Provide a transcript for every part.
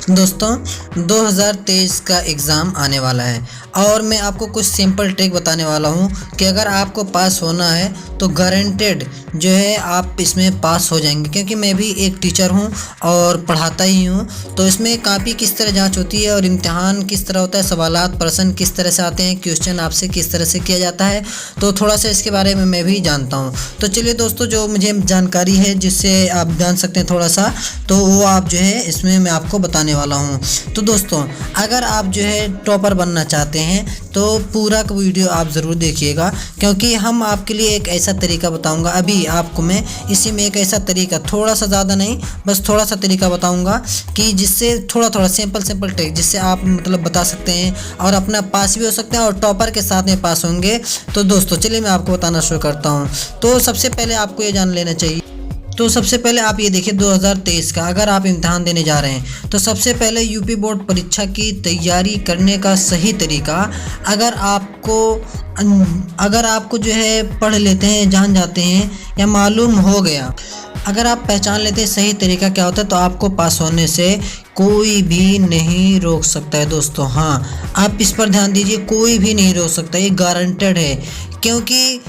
दोस्तों 2023 का एग्ज़ाम आने वाला है और मैं आपको कुछ सिंपल ट्रिक बताने वाला हूं कि अगर आपको पास होना है तो गारंटेड जो है आप इसमें पास हो जाएंगे। क्योंकि मैं भी एक टीचर हूं और पढ़ाता ही हूं, तो इसमें काफ़ी किस तरह जांच होती है और इम्तिहान किस तरह होता है, सवालात प्रश्न किस तरह से आते हैं, क्वेश्चन आपसे किस तरह से किया जाता है, तो थोड़ा सा इसके बारे में मैं भी जानता हूँ। तो चलिए दोस्तों, जो मुझे जानकारी है जिससे आप जान सकते हैं थोड़ा सा, तो वो आप जो है इसमें मैं आपको बताने वाला हूँ। तो दोस्तों, अगर आप जो है टॉपर बनना चाहते हैं तो पूरा का वीडियो आप ज़रूर देखिएगा, क्योंकि हम आपके लिए एक ऐसा तरीका बताऊंगा। अभी आपको मैं इसी में एक ऐसा तरीका, थोड़ा सा ज़्यादा नहीं, बस थोड़ा सा तरीका बताऊंगा कि जिससे थोड़ा सिंपल ट्रिक जिससे आप मतलब बता सकते हैं और अपना पास भी हो सकते हैं और टॉपर के साथ में पास होंगे। तो दोस्तों चलिए मैं आपको बताना शुरू करता हूँ। तो सबसे पहले आपको ये जान लेना चाहिए। तो सबसे पहले आप ये देखिए 2023 का अगर आप इम्तिहान देने जा रहे हैं तो सबसे पहले यूपी बोर्ड परीक्षा की तैयारी करने का सही तरीका, अगर आपको जो है पढ़ लेते हैं, जान जाते हैं या मालूम हो गया, अगर आप पहचान लेते हैं सही तरीका क्या होता है, तो आपको पास होने से कोई भी नहीं रोक सकता है दोस्तों। हाँ, आप इस पर ध्यान दीजिए, कोई भी नहीं रोक सकता, ये गारंटेड है। क्योंकि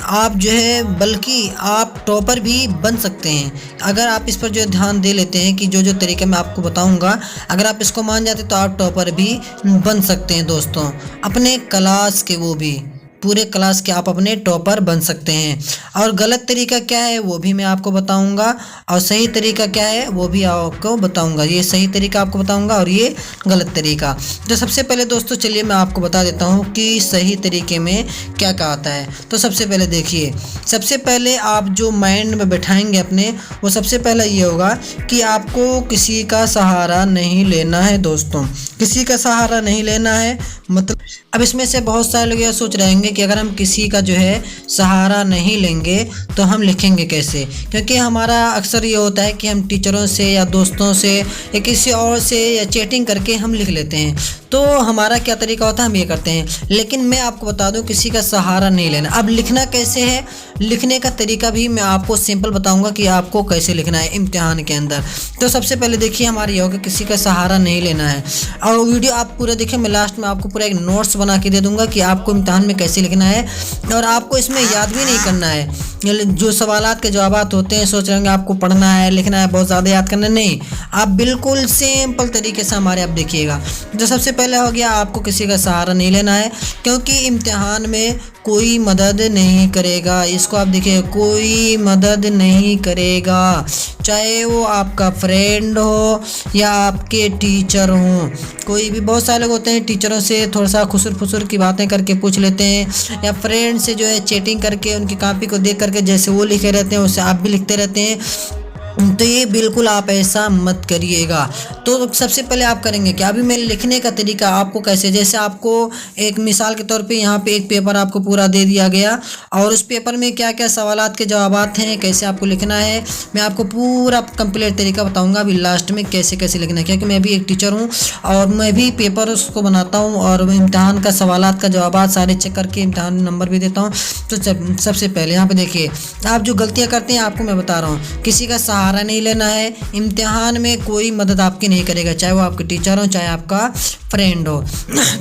आप जो है बल्कि आप टॉपर भी बन सकते हैं अगर आप इस पर जो ध्यान दे लेते हैं कि जो तरीका मैं आपको बताऊंगा, अगर आप इसको मान जाते तो आप टॉपर भी बन सकते हैं दोस्तों, अपने क्लास के, वो भी पूरे क्लास के आप अपने टॉपर बन सकते हैं। और गलत तरीका क्या है वो भी मैं आपको बताऊंगा और सही तरीका क्या है वो भी आपको बताऊंगा। ये सही तरीका आपको बताऊंगा और ये गलत तरीका। तो सबसे पहले दोस्तों चलिए मैं आपको बता देता हूँ कि सही तरीके में क्या क्या आता है। तो सबसे पहले देखिए, सबसे पहले आप जो माइंड में बैठाएंगे अपने, वो सबसे पहला ये होगा कि आपको किसी का सहारा नहीं लेना है दोस्तों, किसी का सहारा नहीं लेना है। मतलब अब इसमें से बहुत सारे लोग ये सोच रहेंगे कि अगर हम किसी का जो है सहारा नहीं लेंगे तो हम लिखेंगे कैसे। क्योंकि हमारा अक्सर ये होता है कि हम टीचरों से या दोस्तों से या किसी और से या चैटिंग करके हम लिख लेते हैं। तो हमारा क्या तरीका होता है, हम ये करते हैं। लेकिन मैं आपको बता दूं किसी का सहारा नहीं लेना। अब लिखना कैसे है, लिखने का तरीका भी मैं आपको सिंपल बताऊंगा कि आपको कैसे लिखना है इम्तिहान के अंदर। तो सबसे पहले देखिए हमारा ये होगा किसी का सहारा नहीं लेना है। और वीडियो आप पूरा देखिए, मैं लास्ट में आपको पूरा एक नोट्स बना के दे दूंगा कि आपको इम्तिहान में कैसे लिखना है। और आपको इसमें याद भी नहीं करना है, जो सवालात के जवाबात होते हैं सोच रहे होंगे आपको पढ़ना है, लिखना है, बहुत ज़्यादा याद करना नहीं। आप बिल्कुल सिंपल तरीके से हमारे आप देखिएगा। जो सबसे पहले हो गया, आपको किसी का सहारा नहीं लेना है, क्योंकि इम्तिहान में कोई मदद नहीं करेगा। इसको आप देखिए, कोई मदद नहीं करेगा, चाहे वो आपका फ्रेंड हो या आपके टीचर हो। कोई भी, बहुत सारे लोग होते हैं टीचरों से थोड़ा सा खुसुर फुसुर की बातें करके पूछ लेते हैं, या फ्रेंड से जो है चैटिंग करके उनकी कॉपी को देख करके जैसे वो लिखे रहते हैं उससे आप भी लिखते रहते हैं। तो ये बिल्कुल आप ऐसा मत करिएगा। तो सबसे पहले आप करेंगे क्या, अभी मेरे लिखने का तरीका आपको कैसे, जैसे आपको एक मिसाल के तौर पे यहाँ पे एक पेपर आपको पूरा दे दिया गया और उस पेपर में क्या क्या सवालात के जवाबात हैं, कैसे आपको लिखना है, मैं आपको पूरा कंप्लीट तरीका बताऊंगा अभी लास्ट में कैसे कैसे लिखना है। क्योंकि मैं भी एक टीचर हूँ और मैं भी पेपर उसको बनाता हूँ और इम्तिहान का सवालात का जवाबात सारे चेक करके इम्तिहान नंबर भी देता हूँ। तो सबसे पहले यहाँ पे देखिए, आप जो गलतियाँ करते हैं आपको मैं बता रहा हूँ। किसी का सहारा नहीं लेना है, इम्तिहान में कोई मदद आपकी नहीं करेगा, चाहे वो आपके टीचर हो चाहे आपका फ्रेंड हो।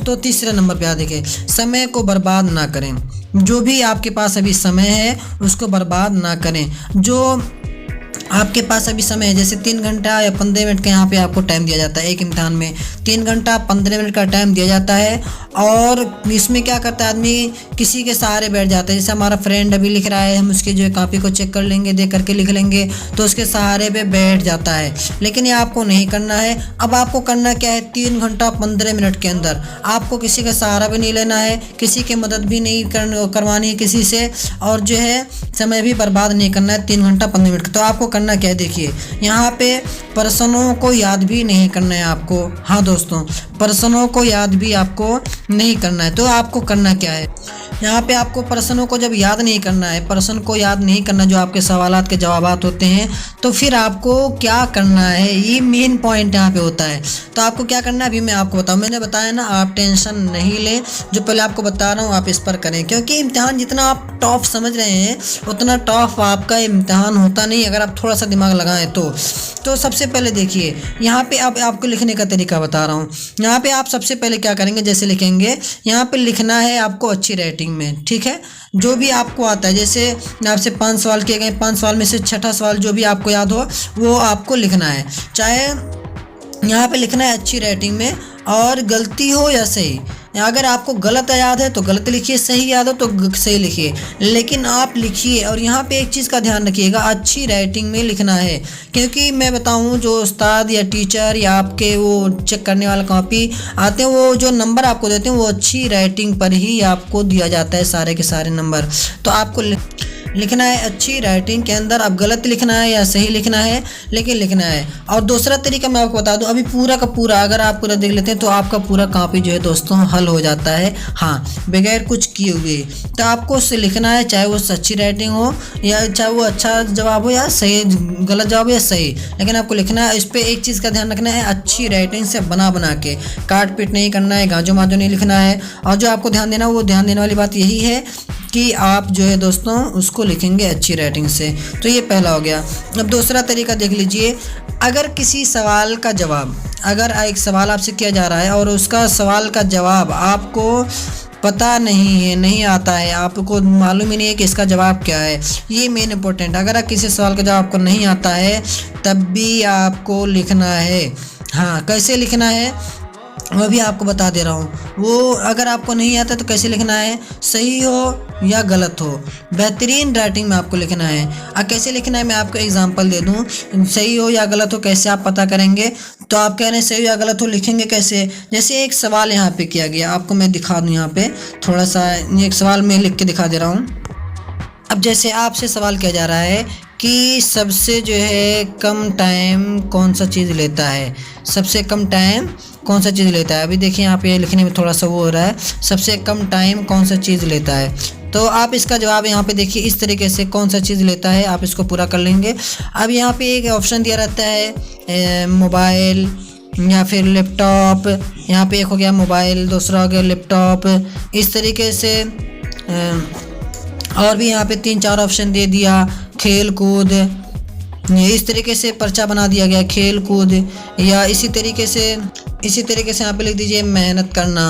तो तीसरे नंबर पे आ देखिए, समय को बर्बाद ना करें। जो भी आपके पास अभी समय है उसको बर्बाद ना करें। जो आपके पास अभी समय है, जैसे 3 घंटा या 15 मिनट का यहाँ पे आपको टाइम दिया जाता है, एक इम्तिहान में 3 घंटा 15 मिनट का टाइम दिया जाता है। और इसमें क्या करता है आदमी, किसी के सहारे बैठ जाता है। जैसे हमारा फ्रेंड अभी लिख रहा है, हम उसकी जो है कॉपी को चेक कर लेंगे, देख करके लिख लेंगे, तो उसके सहारे पे बैठ जाता है। लेकिन ये आपको नहीं करना है। अब आपको करना क्या है, 3 घंटा 15 मिनट के अंदर आपको किसी का सहारा भी नहीं लेना है, किसी की मदद भी नहीं करवानी है किसी से, और जो है समय भी बर्बाद नहीं करना है 3 घंटा 15 मिनट का। तो आपको करना क्या है, देखिए यहाँ पे प्रश्नों को याद भी नहीं करना है आपको। हाँ दोस्तों, प्रश्नों को याद भी आपको नहीं करना है। तो आपको करना क्या है, यहाँ पे आपको प्रश्नों को जब याद नहीं करना है, प्रश्न को याद नहीं करना जो आपके सवालात के जवाबात होते हैं, तो फिर आपको क्या करना है, ये मेन पॉइंट यहाँ पे होता है। तो आपको क्या करना है अभी मैं आपको बताऊँ। मैंने बताया ना, आप टेंशन नहीं लें, जो पहले आपको बता रहा हूँ आप इस पर करें, क्योंकि इम्तिहान जितना आप टफ समझ रहे हैं उतना टफ आपका इम्तिहान होता नहीं अगर आप थोड़ा सा दिमाग लगाएं तो सबसे पहले देखिए यहाँ पे अब आपको लिखने का तरीका बता रहा हूँ। यहाँ पे आप सबसे पहले क्या करेंगे, जैसे लिखेंगे यहाँ पे लिखना है आपको अच्छी राइटिंग में, ठीक है, जो भी आपको आता है। जैसे आपसे 5 सवाल किए गए, 5 सवाल में से छठा सवाल जो भी आपको याद हो वो आपको लिखना है। चाहे यहाँ पे लिखना है अच्छी राइटिंग में, और गलती हो या सही, अगर आपको गलत याद है तो गलत लिखिए, सही याद हो तो सही लिखिए, लेकिन आप लिखिए। और यहाँ पे एक चीज़ का ध्यान रखिएगा, अच्छी राइटिंग में लिखना है, क्योंकि मैं बताऊँ जो उस्ताद या टीचर या आपके वो चेक करने वाला कॉपी आते हैं, वो जो नंबर आपको देते हैं वो अच्छी राइटिंग पर ही आपको दिया जाता है, सारे के सारे नंबर। तो आपको लिखना है अच्छी राइटिंग के अंदर, अब गलत लिखना है या सही लिखना है, लेकिन लिखना है। और दूसरा तरीका मैं आपको बता दूं, अभी पूरा का पूरा अगर आप पूरा देख लेते हैं तो आपका पूरा कॉपी जो है दोस्तों हल हो जाता है, हाँ, बगैर कुछ किए हुए। तो आपको उससे लिखना है, चाहे वो अच्छी राइटिंग हो या चाहे वो अच्छा जवाब हो या सही, गलत जवाब हो या सही, लेकिन आपको लिखना है। इस पर एक चीज़ का ध्यान रखना है, अच्छी राइटिंग से बना के, काट पीट नहीं करना है, गाजो माजो नहीं लिखना है। और जो आपको ध्यान देना, वो ध्यान देने वाली बात यही है कि आप जो है दोस्तों उसको लिखेंगे अच्छी राइटिंग से। तो ये पहला हो गया। अब दूसरा तरीका देख लीजिए, अगर किसी सवाल का जवाब, अगर एक सवाल आपसे किया जा रहा है और उसका सवाल का जवाब आपको पता नहीं है, नहीं आता है, आपको मालूम ही नहीं है कि इसका जवाब क्या है, ये मेन इंपॉर्टेंट। अगर आप किसी सवाल का जवाब आपको नहीं आता है तब भी आपको लिखना है। हाँ, कैसे लिखना है वो भी आपको बता दे रहा हूँ। वो अगर आपको नहीं आता तो कैसे लिखना है, सही हो या गलत हो, बेहतरीन राइटिंग में आपको लिखना है। अब कैसे लिखना है मैं आपको एग्जांपल दे दूँ, सही हो या गलत हो कैसे आप पता करेंगे। तो आप कह रहे हैं सही हो या गलत हो, लिखेंगे कैसे। जैसे एक सवाल यहाँ पे किया गया, आपको मैं दिखा दूँ, यहाँ पे थोड़ा सा एक सवाल मैं लिख के दिखा दे रहा हूँ। अब जैसे आपसे सवाल किया जा रहा है कि सबसे जो है कम टाइम कौन सा चीज़ लेता है, सबसे कम टाइम कौन सा चीज़ लेता है। अभी देखिए यहाँ पे लिखने में थोड़ा सा वो हो रहा है, सबसे कम टाइम कौन सा चीज़ लेता है। तो आप इसका जवाब यहाँ पे देखिए इस तरीके से, कौन सा चीज़ लेता है, आप इसको पूरा कर लेंगे। अब यहाँ पे एक ऑप्शन दिया रहता है मोबाइल या फिर लैपटॉप। यहाँ पे एक हो गया मोबाइल, दूसरा हो गया लैपटॉप, इस तरीके से। और भी यहाँ पे 3-4 ऑप्शन दे दिया, खेल कूद, इस तरीके से पर्चा बना दिया गया, खेल कूद। या इसी तरीके से यहाँ पे लिख दीजिए मेहनत करना,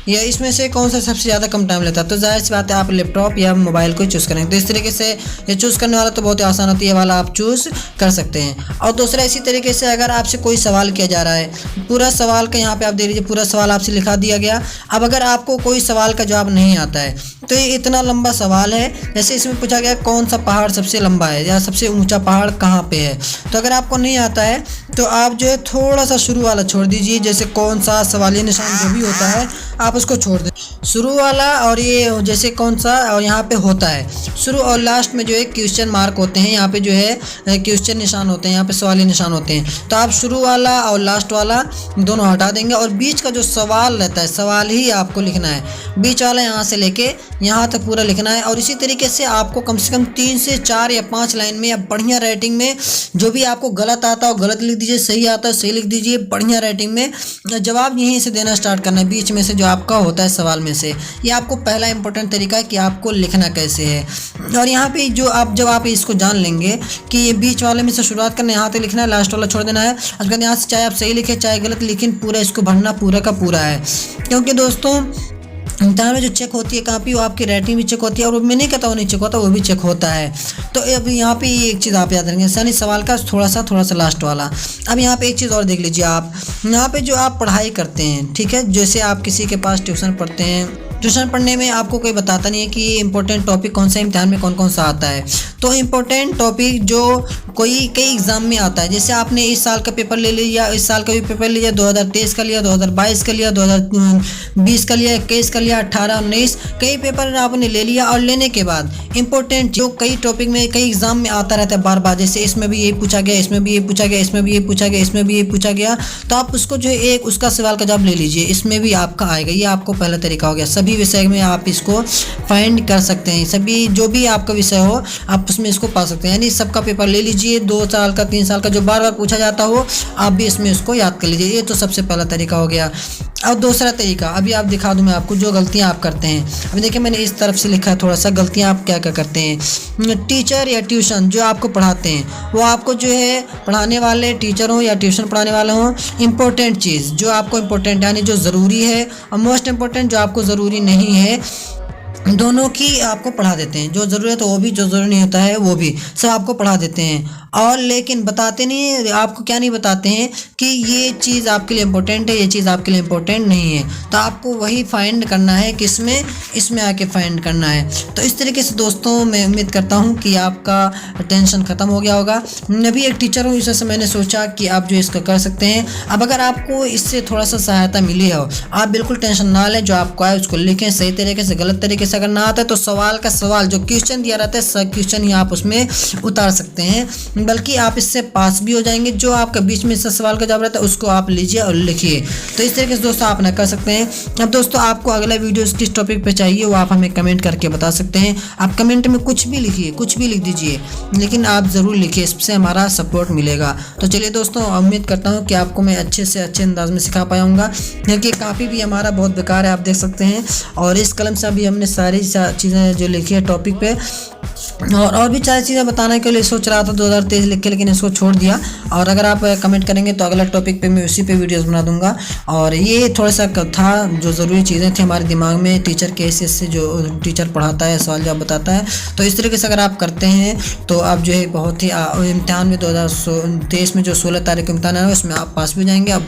या इसमें से कौन सा सबसे ज़्यादा कम टाइम लेता है। तो जाहिर सी बात है आप लैपटॉप या मोबाइल को चूज़ करेंगे। तो इस तरीके से ये चूज़ करने वाला तो बहुत ही आसान होती है, ये वाला आप चूज़ कर सकते हैं। और दूसरा इसी तरीके से अगर आपसे कोई सवाल किया जा रहा है, पूरा सवाल का यहाँ पे आप दे लीजिए, पूरा सवाल आपसे लिखा दिया गया। अब अगर आपको कोई सवाल का जवाब नहीं आता है, तो ये इतना लंबा सवाल है, जैसे इसमें पूछा गया कौन सा पहाड़ सबसे लंबा है या सबसे ऊंचा पहाड़ कहाँ पे है। तो अगर आपको नहीं आता है तो आप जो है थोड़ा सा शुरू वाला छोड़ दीजिए, जैसे कौन सा सवालिया निशान जो भी होता है आप उसको छोड़ दें, शुरू वाला। और ये जैसे कौन सा, और यहाँ पे होता है शुरू और लास्ट में जो है क्वेश्चन मार्क होते हैं, यहाँ पे जो है क्वेश्चन निशान होते हैं, यहाँ पे सवालिया निशान होते हैं। तो आप शुरू वाला और लास्ट वाला दोनों हटा देंगे, और बीच का जो सवाल रहता है, सवाल ही आपको लिखना है, बीच वाला यहाँ से लेके यहाँ तक पूरा लिखना है। और इसी तरीके से आपको कम से कम 3 से 4 या 5 लाइन में या बढ़िया राइटिंग में, जो भी आपको गलत आता हो गलत लिख दीजिए, सही आता है सही लिख दीजिए, बढ़िया राइटिंग में जवाब यहीं से देना स्टार्ट करना है, बीच में से जो आपका होता है सवाल में से। ये आपको पहला इंपॉर्टेंट तरीका है कि आपको लिखना कैसे है। और यहाँ पे जो आप जब आप इसको जान लेंगे कि ये बीच वाले में से शुरुआत करना है, यहाँ तक लिखना है, लास्ट वाला छोड़ देना है। उसके बाद यहाँ से चाहे आप सही लिखें चाहे गलत, लेकिन पूरा इसको भरना पूरा का पूरा है। क्योंकि दोस्तों इम्तिहान में जो चेक होती है कॉपी, वो आपकी राइटिंग भी चेक होती है, और मैं नहीं कहता वो नहीं चेक होता, वो भी चेक होता है। तो अब यहाँ पे ये एक चीज़ आप याद रखेंगे, यानी सवाल का थोड़ा सा लास्ट वाला। अब यहाँ पे एक चीज़ और देख लीजिए, आप यहाँ पे जो आप पढ़ाई करते हैं, ठीक है, जैसे आप किसी के पास ट्यूशन पढ़ते हैं, ट्यूशन पढ़ने में आपको कोई बताता नहीं है कि ये इंपॉर्टेंट टॉपिक कौन सा इम्तिहान में कौन कौन सा आता है। तो इम्पोर्टेंट टॉपिक जो कई एग्ज़ाम में आता है, जैसे आपने इस साल का पेपर ले लिया, इस साल का भी पेपर लिया, 2023 का लिया, 2022 का लिया, 2020 का लिया, 21 का लिया, 18, 19, कई पेपर आपने ले लिया। और लेने के बाद इंपॉर्टेंट जो कई टॉपिक में कई एग्ज़ाम में आता रहता है बार बार, जैसे इसमें भी ये पूछा गया, इसमें भी ये पूछा गया, इसमें भी ये पूछा गया, इसमें भी ये पूछा गया, तो आप उसको जो है एक उसका सवाल का जवाब ले लीजिए, इसमें भी आपका आएगा। ये आपको पहला तरीका हो गया, सभी भी विषय में आप इसको फाइंड कर सकते हैं। सभी जो भी आपका विषय हो आप उसमें इसको पा सकते हैं। यानी सबका पेपर ले लीजिए, 2 साल का 3 साल का जो बार बार पूछा जाता हो आप भी इसमें इसको याद कर लीजिए। ये तो सबसे पहला तरीका हो गया। अब दूसरा तरीका अभी आप दिखा दूं मैं आपको जो गलतियां आप करते हैं। अभी देखिए मैंने इस तरफ से लिखा है थोड़ा सा, गलतियां आप क्या क्या करते हैं। टीचर या ट्यूशन जो आपको पढ़ाते हैं वो आपको जो है पढ़ाने वाले टीचर हो या ट्यूशन पढ़ाने वाले हो, इंपॉर्टेंट चीज़ जो आपको इंपॉर्टेंट यानी जो ज़रूरी है और मोस्ट इंपॉर्टेंट जो आपको ज़रूरी नहीं है, दोनों की आपको पढ़ा देते हैं। जो ज़रूरत है वो भी, जो ज़रूरी नहीं होता है वो भी, सब आपको पढ़ा देते हैं। और लेकिन बताते नहीं, आपको क्या नहीं बताते हैं कि ये चीज़ आपके लिए इम्पोर्टेंट है, ये चीज़ आपके लिए इम्पोर्टेंट नहीं है। तो आपको वही फाइंड करना है, किसमें, इसमें आके फाइंड करना है। तो इस तरीके से दोस्तों मैं उम्मीद करता हूँ कि आपका टेंशन ख़त्म हो गया होगा। मैं भी एक टीचर हूँ, इस वजह से मैंने सोचा कि आप जो इसका कर सकते हैं। अब अगर आपको इससे थोड़ा सा सहायता मिली हो, आप बिल्कुल टेंशन ना लें, जो आपको आए उसको लिखें सही तरीके से। गलत तरीके से अगर ना आता है तो सवाल का सवाल जो क्वेश्चन दिया रहता है सब क्वेश्चन ही आप उसमें उतार सकते हैं, बल्कि आप इससे पास भी हो जाएंगे। जो आपका बीच में से सवाल का जवाब रहता है उसको आप लीजिए और लिखिए। तो इस तरीके से दोस्तों आप ना कर सकते हैं। अब दोस्तों आपको अगला वीडियो किस टॉपिक पे चाहिए वो आप हमें कमेंट करके बता सकते हैं। आप कमेंट में कुछ भी लिखिए, कुछ भी लिख दीजिए, लेकिन आप ज़रूर लिखिए, इससे हमारा सपोर्ट मिलेगा। तो चलिए दोस्तों, उम्मीद करता हूँ कि आपको मैं अच्छे से अच्छे अंदाज में सिखा पाऊँगा, क्योंकि काफ़ी भी हमारा बहुत बेकार है, आप देख सकते हैं। और इस कलम से अभी हमने सारी चीज़ें जो लिखी है टॉपिक पे, और भी सारी चीज़ें बताने के लिए सोच रहा था 2023 लिख के, लेकिन इसको छोड़ दिया। और अगर आप कमेंट करेंगे तो अगला टॉपिक पे मैं उसी पे वीडियोस बना दूंगा। और ये थोड़ा सा था जो ज़रूरी चीज़ें थी हमारे दिमाग में, टीचर के हिस्से से जो टीचर पढ़ाता है, सवाल जवाब बताता है। तो इस तरीके से अगर आप करते हैं तो आप जो है बहुत ही इम्तिहान में 2023 में जो 16 तारीख को इम्तिहान है उसमें आप पास भी जाएंगे, आप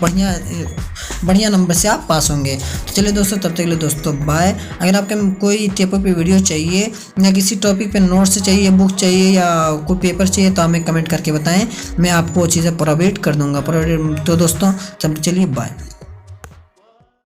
बढ़िया नंबर से आप पास होंगे। तो चलिए दोस्तों, तब तक के लिए दोस्तों बाय। अगर आपके कोई टॉपिक पे वीडियो चाहिए या किसी टॉपिक पे नोट्स चाहिए, बुक चाहिए या कोई पेपर चाहिए तो हमें कमेंट करके बताएं, मैं आपको वो चीज़ें प्रोवाइड कर दूंगा। तो दोस्तों तब चलिए बाय।